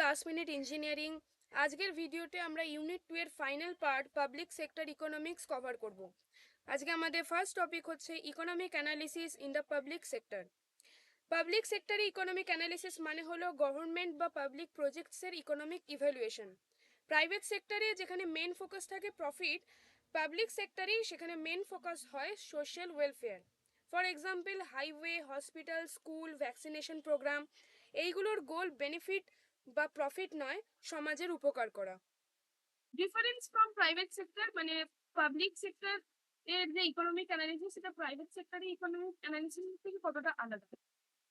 Last minute engineering. আজকের ভিডিওতে আমরা ইউনিট 2 এর final part public sector economics cover করব। আজকে আমাদের ফার্স্ট টপিক হচ্ছে economic analysis in the public sector. Public সেক্টরে ইকোনমিক অ্যানালিসিস মানে হলো গভর্নমেন্ট বা পাবলিক প্রজেক্টসের ইকোনমিক ইভ্যালুয়েশন। প্রাইভেট সেক্টরে যেখানে মেন ফোকাস থাকে প্রফিট, পাবলিক সেক্টরেই সেখানে মেন ফোকাস হয় social welfare. For example highway, hospital, school, vaccination program, এইগুলোর গোল বেনিফিট বা প্রফিট নয়, সমাজের উপকার করা। ডিফারেন্স ফ্রম প্রাইভেট সেক্টর মানে পাবলিক সেক্টর এর যে ইকোনমিক অ্যানালিসিস সেটা প্রাইভেট সেক্টরে ইকোনমিক অ্যানালিসিস থেকে কতটা আলাদা।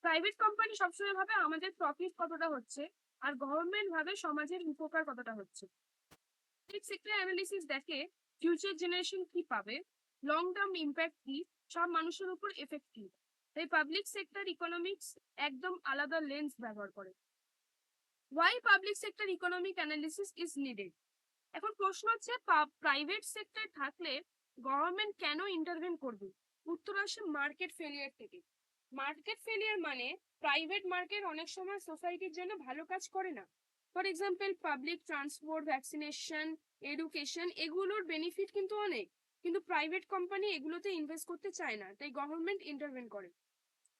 প্রাইভেট কোম্পানি সবসময় ভাবে আমাদের প্রফিট কতটা হচ্ছে, আর গভর্নমেন্ট ভাবে সমাজের উপকার কতটা হচ্ছে। পাবলিক সেক্টর অ্যানালিসিস দেখে ফিউচার জেনারেশন কি পাবে, লং টার্ম ইম্প্যাক্ট কি, সব মানুষের উপর এফেক্ট কি। তাই পাবলিক সেক্টর ইকোনমিক্স একদম আলাদা লেন্স ব্যবহার করে। Why public sector economic analysis is needed. এখন প্রশ্ন হচ্ছে প্রাইভেট সেক্টর থাকলে গভর্নমেন্ট কেন ইন্টারভেন করবে? উত্তর আসে মার্কেট ফেলিয়ার থেকে। মার্কেট ফেলিয়ার মানে প্রাইভেট মার্কেট অনেক সময় সোসাইটির জন্য ভালো কাজ করে না। For example public transport, vaccination, education, এগুলোর বেনিফিট কিন্তু অনেক, কিন্তু প্রাইভেট কোম্পানি এগুলোতে ইনভেস্ট করতে চায় না, তাই গভর্নমেন্ট ইন্টারভেন করে।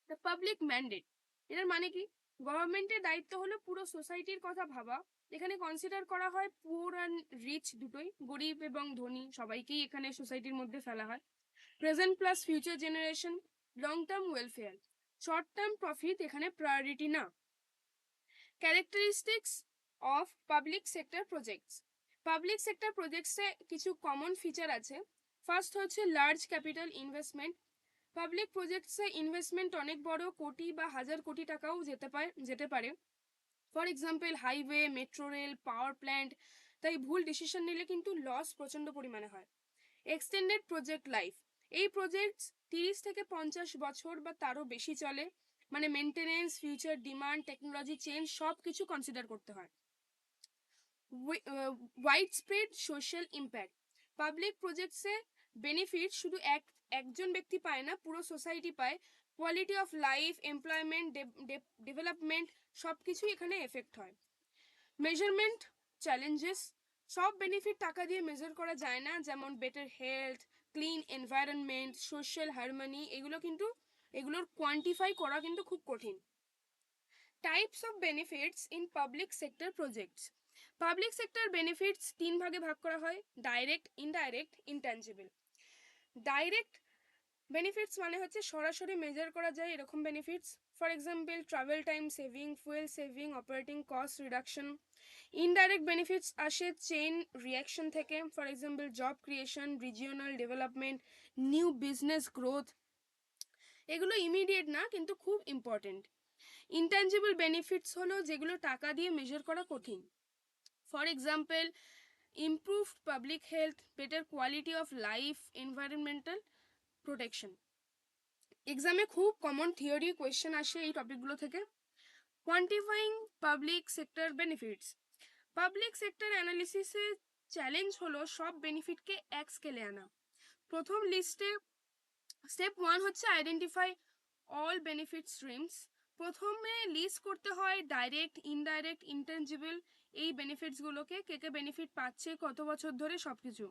দ্য পাবলিক ম্যান্ডেট, এটার মানে কি? গভর্নমেন্টের দায়িত্ব হলো পুরো সোসাইটির কথা ভাবা। এখানে কনসিডার করা হয় পুয়ার অ্যান্ড রিচ দুটোই, গরিব এবং ধনী সবাইকেই এখানে সোসাইটির মধ্যে ফেলা হয়। Present plus future generation, long term welfare, short term profit এখানে প্রায়োরিটি না। Characteristics of public sector projects. Public sector প্রজেক্টসে কিছু কমন ফিচার আছে। ফার্স্ট হচ্ছে লার্জ ক্যাপিটাল ইনভেস্টমেন্ট। পাবলিক প্রজেক্টসে ইনভেস্টমেন্ট অনেক বড়, কোটি বা হাজার কোটি টাকাও যেতে পারে। For example highway, metro rail, power plant. তাই ভুল ডিসিশন নিলে কিন্তু লস প্রচন্ড পরিমাণে হয়। এক্সটেন্ডেড প্রজেক্ট লাইফ, এই প্রজেক্ট 30 থেকে 50 বছর বা তারও বেশি চলে, মানে maintenance, future demand, technology change সব কিছু কনসিডার করতে হয়। Wide spread social impact, public প্রজেক্টসে বেনিফিট শুধু একজন ব্যক্তি পায় না, পুরো সোসাইটি পায়। Quality of life, employment, development সবকিছুই এখানে এফেক্ট হয়। মেজারমেন্ট চ্যালেঞ্জেস, সব বেনিফিট টাকা দিয়ে মেজার করা যায় না, যেমন better health, clean environment, social harmony, এগুলোর কোয়ান্টিফাই করা কিন্তু খুব কঠিন। Types of benefits in public sector projects. Public sector benefits 3 ভাগে ভাগ করা হয়: direct, indirect, intangible. Direct benefits মানে হচ্ছে সরাসরি মেজার করা যায় এরকম benefits. For example travel time saving, fuel saving, operating cost reduction. Indirect benefits আসে চেইন রিয়াকশন থেকে, for example job creation, regional development, new business growth. এগুলো ইমিডিয়েট না, কিন্তু খুব ইম্পর্টেন্ট। ইনট্যাঞ্জিবল বেনিফিটস হলো যেগুলো টাকা দিয়ে মেজার করা কঠিন। For example improved public health, better quality of life, environmental protection. এক্সামে খুব কমন থিওরি কোয়েশ্চেন আসে এই টপিকগুলো থেকে। Quantifying public sector benefits, public sector অ্যানালিসিসের চ্যালেঞ্জ হলো সব বেনিফিটকে এক স্কেলে আনা। প্রথম লিস্টে স্টেপ 1 হচ্ছে আইডেন্টিফাই অল বেনিফিট স্ট্রিমস। প্রথমে লিস্ট করতে হয় ডাইরেক্ট, ইনডাইরেক্ট, ইনটেনজিবল এই বেনিফিটসগুলোকে, কে কে বেনিফিট পাচ্ছে, কত বছর ধরে, সবকিছু।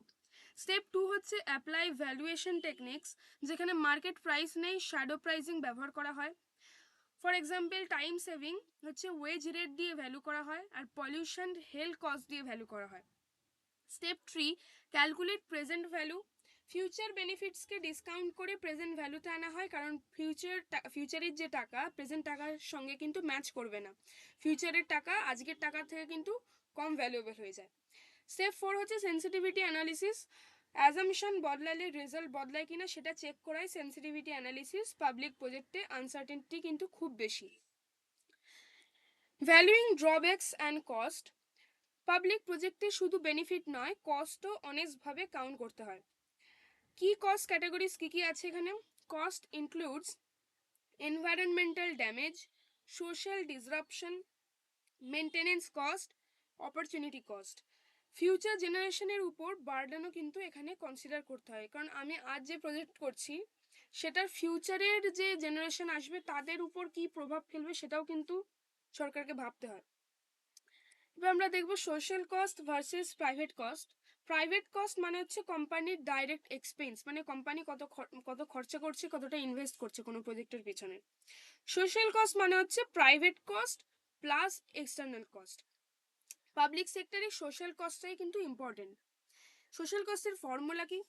স্টেপ 2 হচ্ছে অ্যাপ্লাই ভ্যালুয়েশন টেকনিক্স, যেখানে মার্কেট প্রাইস নেই, শ্যাডো প্রাইসিং ব্যবহার করা হয়। ফর এক্সাম্পল টাইম সেভিং হচ্ছে ওয়েজ রেট দিয়ে ভ্যালু করা হয়, আর পলিউশন হেলথ কস্ট দিয়ে ভ্যালু করা হয়। Step 3 calculate present value, future বেনিফিটসকে ডিসকাউন্ট করে প্রেজেন্ট ভ্যালুতে আনা হয়, কারণ ফিউচারের যে টাকা প্রেজেন্ট টাকার সঙ্গে কিন্তু ম্যাচ করবে না। ফিউচারের টাকা আজকের টাকার থেকে কিন্তু কম ভ্যালুয়েবল হয়ে যায়। স্টেপ 4 হচ্ছে সেন্সিটিভিটি অ্যানালিসিস, অ্যাজাম্পশন বদলালে রেজাল্ট বদলায় কিনা সেটা চেক করায় সেন্সিটিভিটি অ্যানালিসিস। পাবলিক প্রজেক্টে আনসার্টেনটি কিন্তু খুব বেশি। ভ্যালুইং ড্রব্যাকস অ্যান্ড কস্ট, পাবলিক প্রজেক্টে শুধু বেনিফিট নয়, কস্টও অনেস্টভাবে কাউন্ট করতে হয়। কি কস্ট ক্যাটাগরিজ কি কি আছে এখানে? Cost includes environmental damage, social disruption, maintenance cost, opportunity cost. Future জেনারেশনের উপর বার্ডেনও কিন্তু এখানে কনসিডার করতে হয়, কারণ আমি আজ যে প্রজেক্ট করছি সেটার ফিউচারের যে জেনারেশন আসবে তাদের উপর কি প্রভাব ফেলবে সেটাও কিন্তু সরকারকে ভাবতে হয়। এবার আমরা দেখব social cost versus private cost. Private cost মানে হচ্ছে কোম্পানির ডাইরেক্ট এক্সপেন্স, মানে কোম্পানি কত খরচা করছে, কতটা ইনভেস্ট করছে কোনো প্রজেক্টের পেছনে। সোশ্যাল কস্ট মানে হচ্ছে private cost plus external cost. Public সেক্টরে সোশ্যাল কস্টটাই কিন্তু ইম্পর্টেন্ট। সোশ্যাল কস্টের ফর্মুলা কি?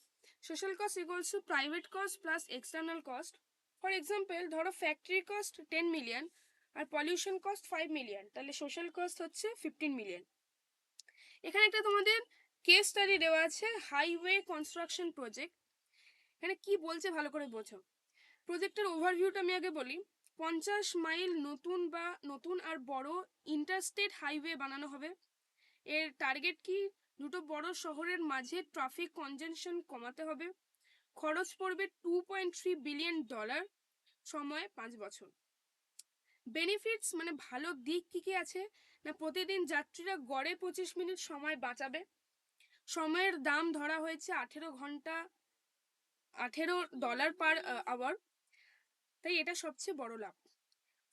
Social cost equals to private cost plus external cost. For example ধরো ফ্যাক্টরি কস্ট 10 মিলিয়ন আর পলিউশন কস্ট 5 মিলিয়ন, তাহলে সোশ্যাল কস্ট হচ্ছে 15 million. এখানে একটা তোমাদের কেস স্টাডি দেওয়া আছে, হাইওয়ে কনস্ট্রাকশন প্রজেক্ট। এখানে কি বলছে ভালো করে বোঝো। প্রজেক্টের ওভারভিউটা আমি আগে বলি। 50 মাইল নতুন আর বড় ইন্টারস্টেট হাইওয়ে বানানো হবে। এর টার্গেট কি? দুটো বড় শহরের মাঝে ট্রাফিক কনজেনশন কমাতে হবে। খরচ পড়বে $2.3 বিলিয়ন, সময় 5 বছর। বেনিফিটস মানে ভালো দিক কি কি আছে না, প্রতিদিন যাত্রীরা গড়ে 25 মিনিট সময় বাঁচাবে। সময়ের দাম ধরা হয়েছে 18 ঘন্টা, $18 পার আওয়ার, তাই এটা সবচেয়ে বড় লাভ।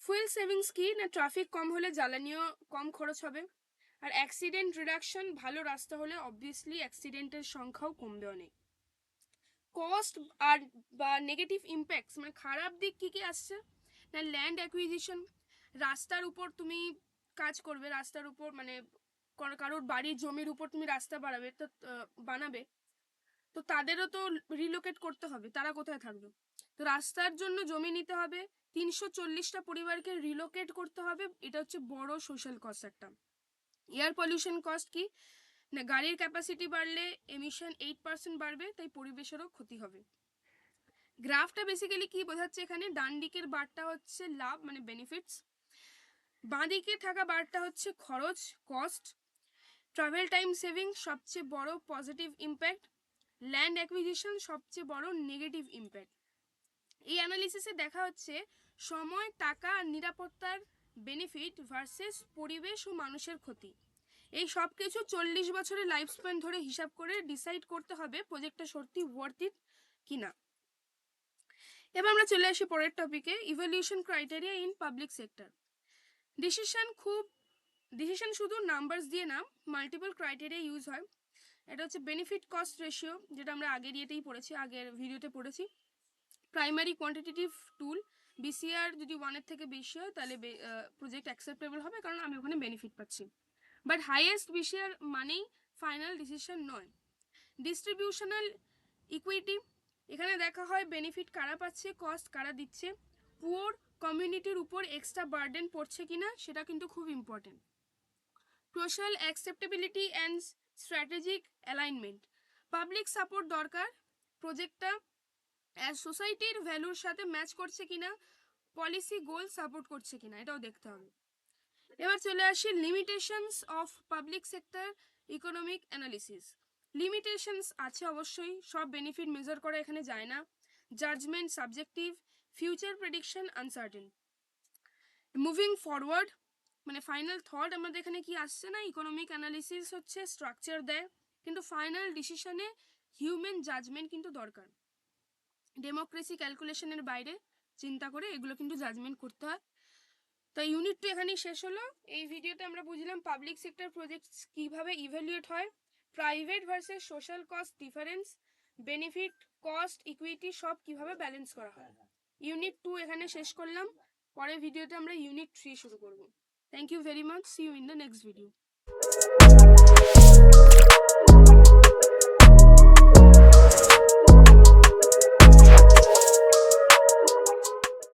ফুয়েল সেভিংস কি না, ট্রাফিক কম হলে জ্বালানিও কম খরচ হবে। আর অ্যাক্সিডেন্ট রিডাকশন, ভালো রাস্তা হলে অবভিয়াসলি অ্যাক্সিডেন্টের সংখ্যাও কমবে অনেক। কস্ট আর বা নেগেটিভ ইম্প্যাক্টস মানে খারাপ দিক কি কি আসছে না, ল্যান্ড অ্যাকুইজিশন, রাস্তার উপর তুমি কাজ করবে, রাস্তার উপর মানে কারোর বাড়ির জমির উপর তুমি রাস্তা বানাবে, তো তাদেরও তো রিলোকেট করতে হবে, তারা কোথায় থাকবে? তো রাস্তার জন্য জমি নিতে হবে, 340টা পরিবারকে রিলোকেট করতে হবে, এটা হচ্ছে বড় সোশ্যাল কস্ট একটা। এয়ার পলিউশন কস্ট কি না, গাড়ির ক্যাপাসিটি বাড়লে এমিশন 8% বাড়বে, তাই পরিবেশেরও ক্ষতি হবে। গ্রাফটা বেসিক্যালি কি বোঝাচ্ছে এখানে, ডান দিকের বারটা হচ্ছে লাভ মানে বেনিফিটস, বাঁ দিকে থাকা বারটা হচ্ছে খরচ কস্ট। ট্রাভেল টাইম সেভিং সবচেয়ে বড় পজিটিভ ইম্প্যাক্ট, ল্যান্ড অ্যাকুইজিশন সবচেয়ে বড় নেগেটিভ ইম্প্যাক্ট। এই অ্যানালিসিসে দেখা হচ্ছে সময়, টাকা আর নিরাপত্তার বেনিফিট ভার্সেস পরিবেশ ও মানুষের ক্ষতি। এই সব কিছু 40 বছরের লাইফ স্প্যান ধরে হিসাব করে ডিসাইড করতে হবে প্রজেক্টটা সত্যি ওয়ার্থ ইট কিনা। এবার আমরা চলে আসি পরের টপিকে, evaluation criteria in public sector. Decision শুধু নাম্বারস দিয়ে না, মাল্টিপল ক্রাইটেরিয়া ইউজ হয়। এটা হচ্ছে বেনিফিট কস্ট রেশিও, যেটা আমরা আগের আগের ভিডিওতে পড়েছি। প্রাইমারি কোয়ান্টিটেটিভ টুল, বিসিআর যদি 1-এর থেকে বেশি হয় তাহলে প্রজেক্ট অ্যাকসেপ্টেবল হবে, কারণ আমি ওখানে বেনিফিট পাচ্ছি। বাট হাইয়েস্ট বিসিআর মানেই ফাইনাল ডিসিশন নয়। ডিস্ট্রিবিউশনাল ইকুইটি, এখানে দেখা হয় বেনিফিট কারা পাচ্ছে, কস্ট কারা দিচ্ছে। পুয়ার কমিউনিটির উপর এক্সট্রা বার্ডেন পড়ছে কিনা সেটা কিন্তু খুব important. Social acceptability and strategic alignment, public support দরকার, প্রজেক্টটা সোসাইটির ভ্যালুর সাথে ম্যাচ করছে কিনা, পলিসি গোল সাপোর্ট করছে কিনা, এটাও দেখতে হবে। এবার চলে আসি limitations of public sector economic analysis. Limitations আছে অবশ্যই, সব বেনিফিট মেজার করা এখানে যায় না, judgement subjective, future prediction uncertain. Moving forward মানে ফাইনাল থট আমাদের এখানে কি আসছে না, ইকোনমিক অ্যানালিসিস হচ্ছে স্ট্রাকচার দেয়, কিন্তু ফাইনাল ডিসিশনে হিউম্যান জাজমেন্ট কিন্তু দরকার। ডেমোক্রেসি ক্যালকুলেশনের বাইরে চিন্তা করে এগুলো কিন্তু জাজমেন্ট করতে হয়। তো ইউনিট 2 এখানেই শেষ হলো। এই ভিডিওতে আমরা বুঝলাম পাবলিক সেক্টর প্রজেক্ট কিভাবে ইভ্যালুয়েট হয়, private versus social cost difference, benefit cost equity সব কিভাবে ব্যালেন্স করা হয়। ইউনিট 2 এখানে শেষ করলাম, পরের ভিডিওতে আমরা ইউনিট 3 শুরু করব। Thank you very much, see you in the next video.